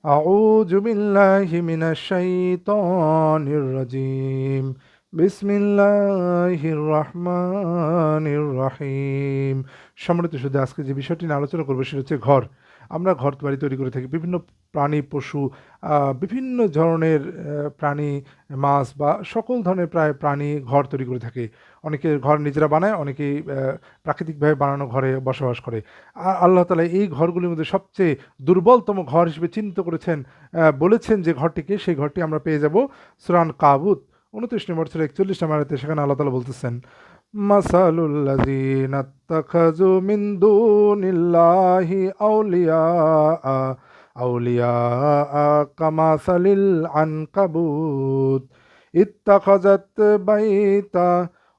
أعوذ بالله من الشيطان الرجيم بسم الله الرحمن الرحيم। সম্মানিত সুধী, আজকে যে বিষয়টি নিয়ে আলোচনা করবো সেটা হচ্ছে ঘর। আমরা ঘর বাড়ি তৈরি করে থাকি বিভিন্ন প্রাণী পশু, বিভিন্ন ধরনের প্রাণী, মাছ বা সকল ধরনের প্রায় প্রাণী ঘর তৈরি করে থাকে। অনেকে ঘর নিজেরা বানায়, অনেকেই প্রাকৃতিকভাবে বানানো ঘরে বসবাস করে। আল্লাহ তাআলা এই ঘরগুলির মধ্যে সবচেয়ে দুর্বলতম ঘর হিসেবে চিহ্নিত করেছেন, বলেছেন যে ঘরটিকে, সেই ঘরটি আমরা পেয়ে যাব সূরা আনকাবুত ২৯ নম্বর সূরা ৪১ নম্বর আয়াতে। সেখানে আল্লাহ তাআলা বলতেছেন, মাসালুল্লাযীনা ইত্তাখাযু মিন দুনিল্লাহি আউলিয়া কামাসালিল আনকাবুত ইত্তাখাযাত বাইতা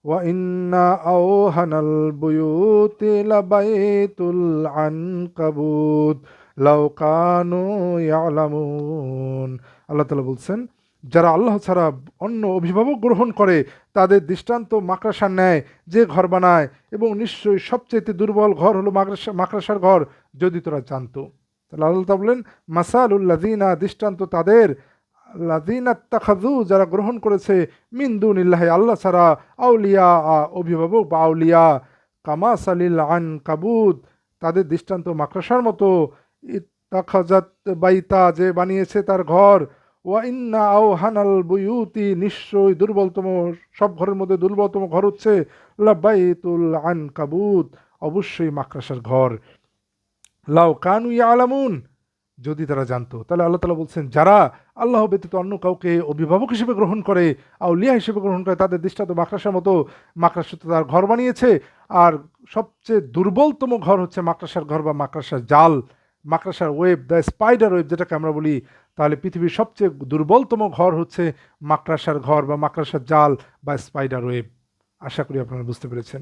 ওয়া ইন্না আওহানাল বুয়ুতি লাবাইতুল আনকাবুত লাউ কানু ইয়ালামুন। আল্লাহ তাআলা বলছেন, যারা আল্লাহ ছাড়া অন্য অভিভাবক গ্রহণ করে তাদের দৃষ্টান্ত মাকড়সার ন্যায় যে ঘর বানায়, এবং নিশ্চয়ই সবচেয়ে দুর্বল ঘর হলো মাকড়সার ঘর, যদি তোরা জানতো। তাহলে আল্লাহ তাআলা বললেন, মাসালুল্লাযীনা, দৃষ্টান্ত তাদের, লাযীনা ইত্তাখাযু, যারা গ্রহণ করেছে, মিন দুনিল্লাহি, আল্লাহ ছাড়া, আউলিয়া, অভিভাবক বা আউলিয়া, কামাসালিল আনকাবুত, তাদের দৃষ্টান্ত মাকড়সার মতো, ইত্তাখাযাত বাইতা, যে বানিয়েছে তার ঘর, ওয়া ইন্না আওহানাল বুয়ুতি, নিশ্চয়ই দুর্বলতম, সব ঘরের মধ্যে দুর্বলতম ঘর হচ্ছে লাবাইতুল আনকাবুত, অবশ্যই মাকড়সার ঘর। লাউ কানু ইয়ালামুন, যদি তারা জানতো। তাহলে আল্লাহ তাআলা বলছেন, যারা আল্লাহ ব্যতীত অন্য কাউকে অভিভাবক হিসেবে গ্রহণ করে, আউলিয়া হিসেবে গ্রহণ করে, তাদের দৃষ্টান্ত মাকড়সার মতো। মাকড়সা তো তার ঘর বানিয়েছে, আর সবচেয়ে দুর্বলতম ঘর হচ্ছে মাকড়সার ঘর বা মাকড়সার জাল, মাকড়সার ওয়েব, দ্য স্পাইডার ওয়েব যেটাকে আমরা বলি। তাহলে পৃথিবীর সবচেয়ে দুর্বলতম ঘর হচ্ছে মাকড়সার ঘর বা মাকড়সার জাল বা স্পাইডার ওয়েব। আশা করি আপনারা বুঝতে পেরেছেন।